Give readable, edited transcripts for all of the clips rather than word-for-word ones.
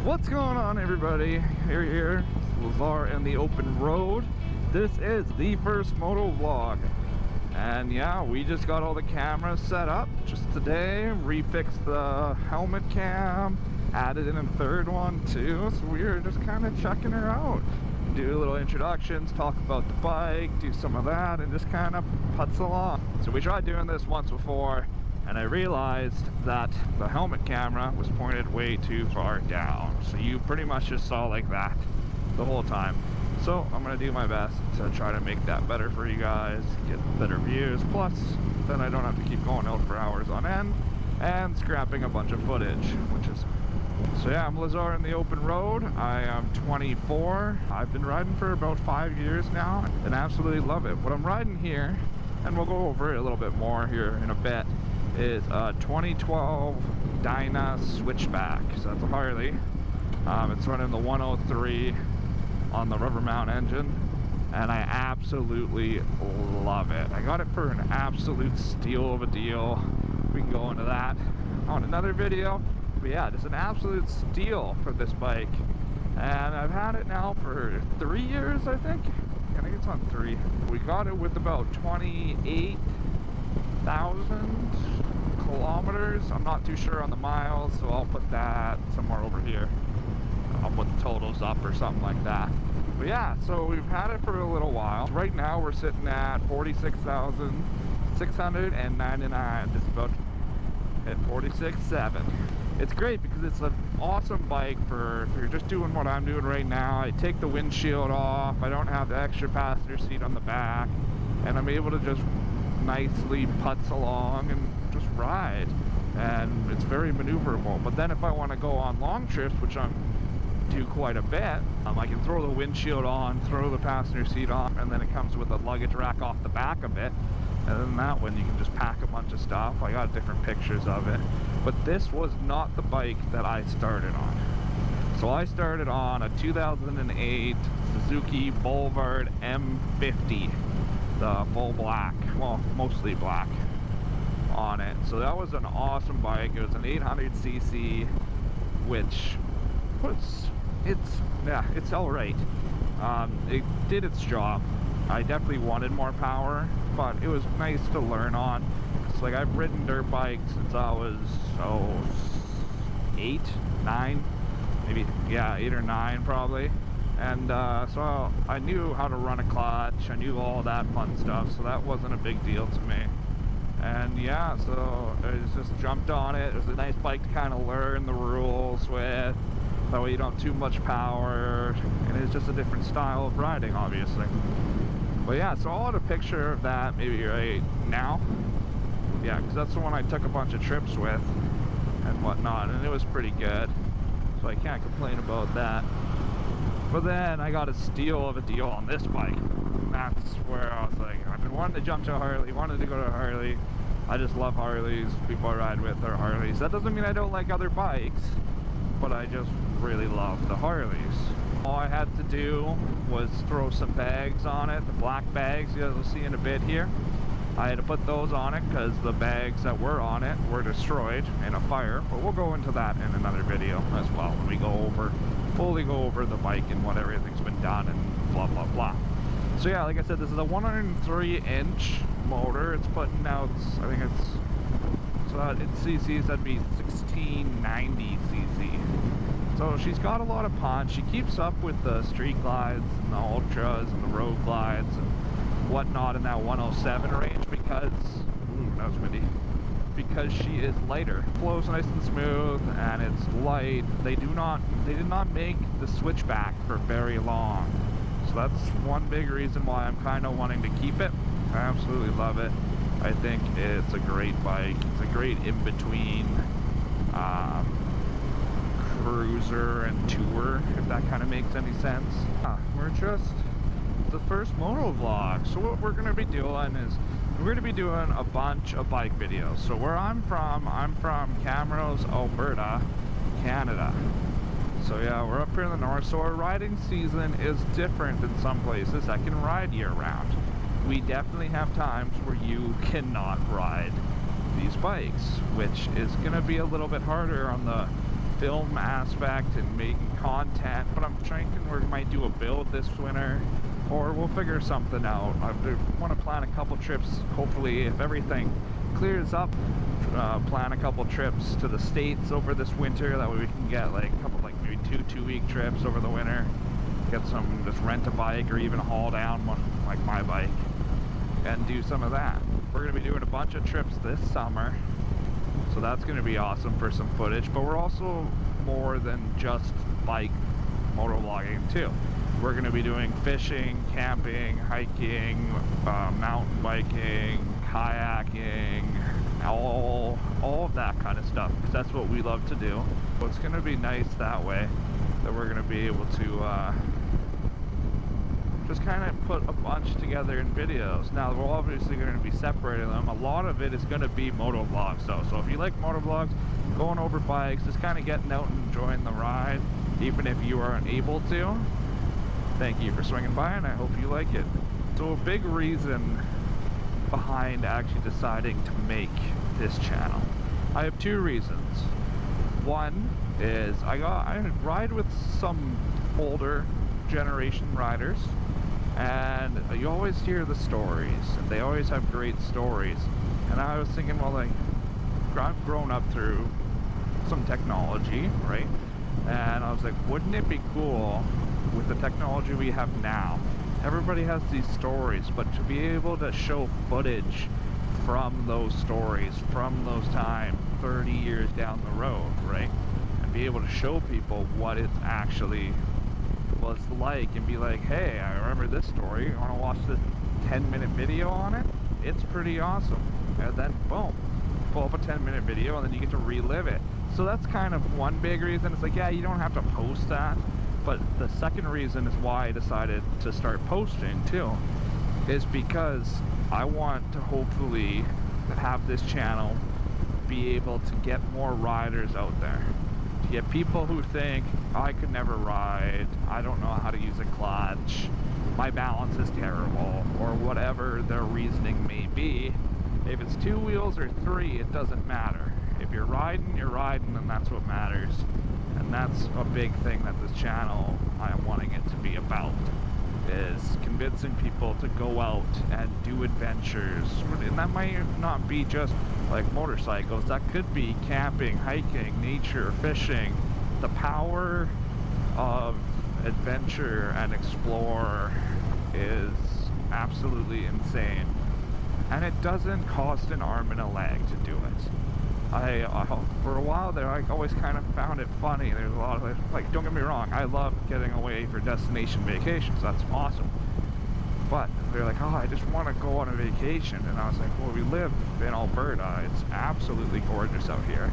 What's going on, everybody? Here, Lazar in the open road. This is the first Motovlog, and yeah, we just got all the cameras set up just today. Refixed the helmet cam, added in a third one too. So we are just kind of checking her out. Do little introductions, talk about the bike, do some of that, and just kind of putz along. So we tried doing this once before, and I realized that the helmet camera was pointed way too far down. So you pretty much just saw like that the whole time. So I'm gonna do my best to try to make that better for you guys, get better views. Plus, then I don't have to keep going out for hours on end and scrapping a bunch of footage, which is... So yeah, I'm Lazar in the open road. I am 24. I've been riding for about 5 years now and absolutely love it. What I'm riding here, and we'll go over it a little bit more here in a bit, is a 2012 Dyna Switchback. So that's a Harley. It's running the 103 on the rubber mount engine, and I absolutely love it. I got it for an absolute steal of a deal. We can go into that on another video. But yeah, just an absolute steal for this bike. And I've had it now for 3 years, I think. I think it's on 3. We got it with about 28,000 kilometers. I'm not too sure on the miles, so I'll put that somewhere over here. I'll put the totals up or something like that. But yeah, so we've had it for a little while. Right now we're sitting at 46,699. Just about at 46.7. It's great because it's an awesome bike for if you're just doing what I'm doing right now. I take the windshield off, I don't have the extra passenger seat on the back, and I'm able to just nicely putz along and just ride. And it's very maneuverable. But then if I want to go on long trips, which I'm do quite a bit, I can throw the windshield on, throw the passenger seat on, and then it comes with a luggage rack off the back of it. And then that one you can just pack a bunch of stuff. I got different pictures of it. But this was not the bike that I started on. So I started on a 2008 Suzuki Boulevard M50, the full black, well, mostly black on it. So that was an awesome bike. It was an 800cc, which was, it's all right. It did its job. I definitely wanted more power, but it was nice to learn on. It's like I've ridden dirt bikes since I was 8, 9, maybe, yeah, 8 or 9 probably. And so I knew how to run a clutch, I knew all that fun stuff, so that wasn't a big deal to me. And yeah, so I just jumped on it. It was a nice bike to kind of learn the rules with. That way you don't have too much power, and it's just a different style of riding, obviously. But yeah, so I'll add a picture of that maybe right now. Yeah, because that's the one I took a bunch of trips with and whatnot, and it was pretty good. So I can't complain about that. But then I got a steal of a deal on this bike. And that's where I was like, I've been wanting to jump to a Harley, wanted to go to a Harley. I just love Harleys. People I ride with are Harleys. That doesn't mean I don't like other bikes, but I just really love the Harleys. All I had to do was throw some bags on it, the black bags you guys will see in a bit here. I had to put those on it because the bags that were on it were destroyed in a fire, but we'll go into that in another video as well when we fully go over the bike and what everything's been done and blah blah blah. So yeah, like I said, this is a 103-inch motor. It's putting out, I think it's, so in cc's that'd be 1690 cc. So she's got a lot of punch. She keeps up with the street glides and the ultras and the road glides and whatnot in that 107 range because, ooh, that was windy, because she is lighter. Flows nice and smooth and it's light. They did not make the Switchback for very long. So that's one big reason why I'm kind of wanting to keep it. I absolutely love it. I think it's a great bike. It's a great in-between cruiser and tour, if that kind of makes any sense. We're just the first Motovlog. So what we're going to be doing is we're going to be doing a bunch of bike videos. So where I'm from Camrose, Alberta, Canada. So yeah, we're up here in the north, so our riding season is different than some places that can ride year round. We definitely have times where you cannot ride these bikes, which is going to be a little bit harder on the film aspect and making content, but I'm thinking we might do a build this winter, or we'll figure something out. I want to plan a couple trips, hopefully if everything clears up, plan a couple trips to the States over this winter. That way we can get like a couple, like maybe two-week trips over the winter. Get some, just rent a bike or even haul down one, like my bike, and do some of that. We're going to be doing a bunch of trips this summer, so that's going to be awesome for some footage. But we're also more than just bike motovlogging too. We're going to be doing fishing, camping, hiking, mountain biking, kayaking, all of that kind of stuff, because that's what we love to do. So it's going to be nice that way, that we're going to be able to just kind of put a bunch together in videos. Now we're obviously going to be separating them. A lot of it is going to be motovlogs though, so if you like motovlogs, going over bikes, just kind of getting out and enjoying the ride, even if you aren't able to. Thank you for swinging by, and I hope you like it. So a big reason behind actually deciding to make this channel, I have two reasons. One is I ride with some older generation riders, and you always hear the stories, and they always have great stories. And I was thinking, well, like, I've grown up through some technology, right? And I was like, wouldn't it be cool with the technology we have now? Everybody has these stories, but to be able to show footage from those stories, from those times, 30 years down the road, right? And be able to show people what it actually was like, and be like, hey, I remember this story, you want to watch this 10-minute video on it? It's pretty awesome. And then boom, pull up a 10-minute video, and then you get to relive it. So that's kind of one big reason. It's like, yeah, you don't have to post that. But the second reason is why I decided to start posting too, is because I want to hopefully have this channel be able to get more riders out there. To get people who think, oh, I could never ride, I don't know how to use a clutch, my balance is terrible, or whatever their reasoning may be. If it's 2 wheels or 3, it doesn't matter. If you're riding, and that's what matters. And that's a big thing that this channel, I'm wanting it to be about, is convincing people to go out and do adventures. And that might not be just like motorcycles, that could be camping, hiking, nature, fishing. The power of adventure and explore is absolutely insane. And it doesn't cost an arm and a leg to do it. For a while there, I always kind of found it funny. There's a lot of, like, don't get me wrong, I love getting away for destination vacations, that's awesome. But they're like, oh, I just want to go on a vacation. And I was like, well, we live in Alberta, it's absolutely gorgeous out here.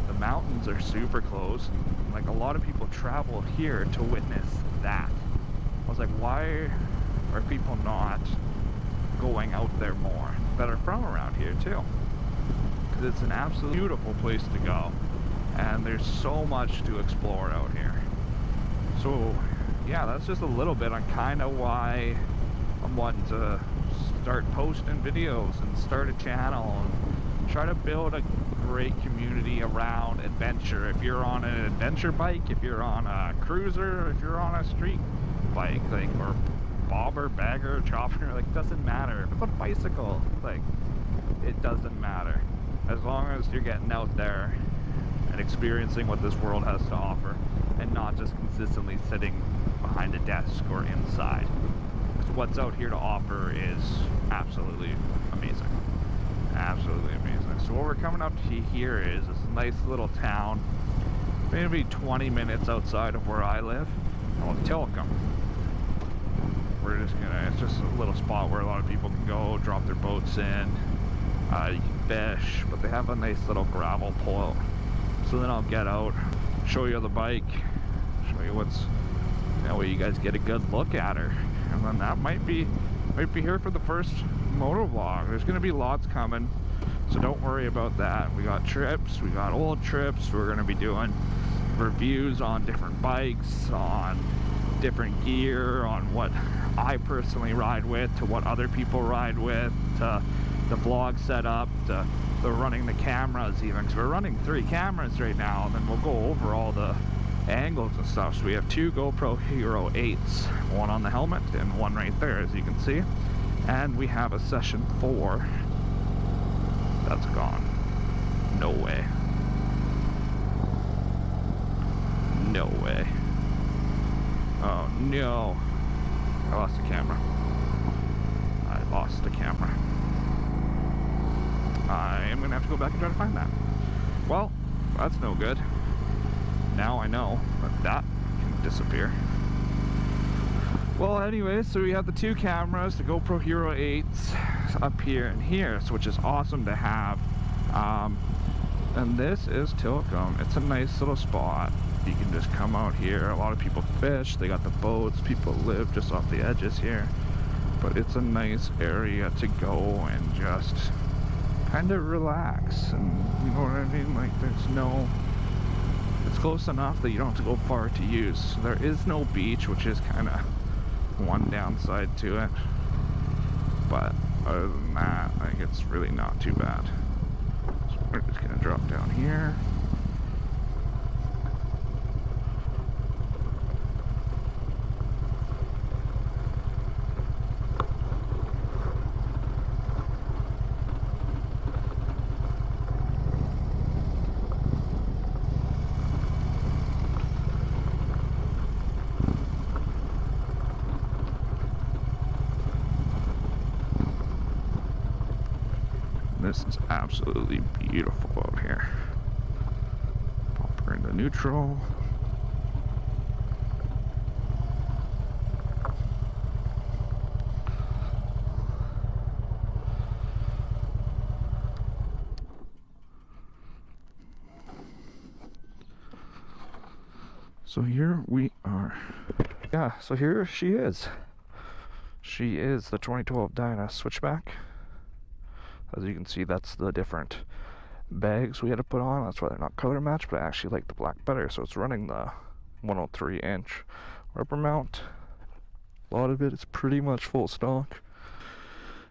The mountains are super close, and like a lot of people travel here to witness that. I was like, why are people not going out there more, that are from around here too? Because it's an absolutely beautiful place to go, and there's so much to explore out here. So yeah, that's just a little bit on kind of why I'm wanting to start posting videos and start a channel and try to build a great community around adventure. If you're on an adventure bike, if you're on a cruiser, if you're on a street bike, like, or bobber, bagger, chopper, like, doesn't matter. If it's a bicycle, like, it doesn't matter. As long as you're getting out there and experiencing what this world has to offer, and not just consistently sitting behind a desk or inside. Because what's out here to offer is absolutely amazing. Absolutely amazing. So what we're coming up to here is this nice little town, maybe 20 minutes outside of where I live, called Tillicum. We're just gonna, it's just a little spot where a lot of people can go, drop their boats in. You can fish, but they have a nice little gravel pull. So then I'll get out, show you the bike, show you what's, that way you guys get a good look at her. And then that might be here for the first motovlog. There's gonna be lots coming, so don't worry about that. We got trips, we got old trips, we're gonna be doing reviews on different bikes, on different gear, on what I personally ride with, to what other people ride with, to the vlog setup, the running the cameras even, because we're running 3 cameras right now, and then we'll go over all the angles and stuff. So we have 2 GoPro Hero 8s, one on the helmet and one right there, as you can see. And we have a Session 4 that's gone. No way. No way. Oh no. I lost the camera. I lost the camera. I am gonna have to go back and try to find that. Well, that's no good. Now I know that can disappear. Well, anyway, so we have the 2 cameras, the GoPro Hero 8s up here and here, which is awesome to have. And this is Tilcombe. It's a nice little spot. You can just come out here. A lot of people fish. They got the boats. People live just off the edges here. But it's a nice area to go and just kind of relax. And you know what I mean? Like, there's no... It's close enough that you don't have to go far to use. So there is no beach, which is kind of one downside to it. But other than that, I think it's really not too bad. So we're just going to drop down here. This is absolutely beautiful out here. Pop her into neutral. So here we are. Yeah, so here she is. She is the 2012 Dyna Switchback. As you can see, that's the different bags we had to put on. That's why they're not color matched, but I actually like the black better. So it's running the 103-inch rubber mount. A lot of it is pretty much full stock.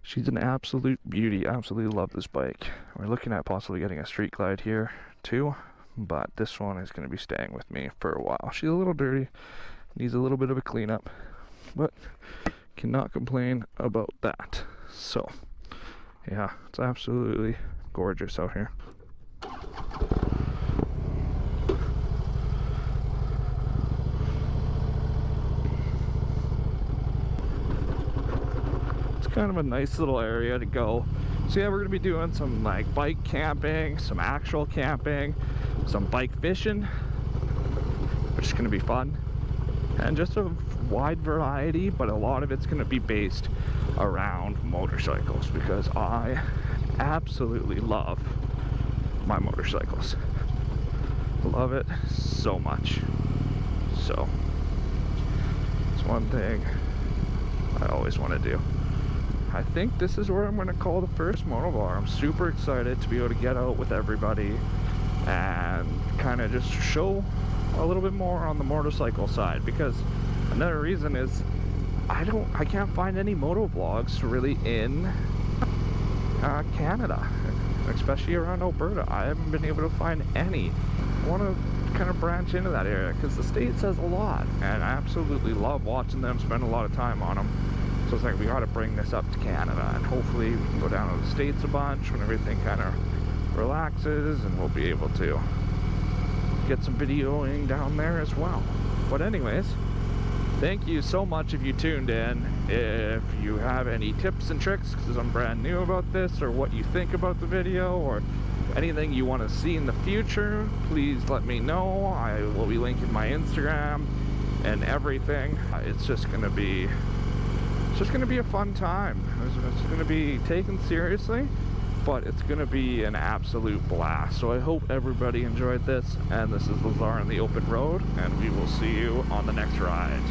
She's an absolute beauty. Absolutely love this bike. We're looking at possibly getting a Street Glide here too, but this one is going to be staying with me for a while. She's a little dirty, needs a little bit of a cleanup, but cannot complain about that. So yeah, it's absolutely gorgeous out here. It's kind of a nice little area to go. So yeah, we're gonna be doing some like bike camping, some actual camping, some bike fishing, which is gonna be fun. And just a wide variety, but a lot of it's gonna be based around motorcycles because I absolutely love my motorcycles. Love it so much. So it's one thing I always want to do. I think this is where I'm going to call the first motovlog. I'm super excited to be able to get out with everybody and kind of just show a little bit more on the motorcycle side, because another reason is I can't find any motovlogs really in Canada, especially around Alberta. I haven't been able to find any. I want to kind of branch into that area because the States has a lot, and I absolutely love watching them, spend a lot of time on them. So it's like, we got to bring this up to Canada, and hopefully we can go down to the States a bunch when everything kind of relaxes, and we'll be able to get some videoing down there as well. But anyways, thank you so much if you tuned in. If you have any tips and tricks, because I'm brand new about this, or what you think about the video, or anything you want to see in the future, please let me know. I will be linking my Instagram and everything. It's just gonna be a fun time. It's gonna be taken seriously, but it's gonna be an absolute blast. So I hope everybody enjoyed this, and this is Lazar on the open road, and we will see you on the next ride.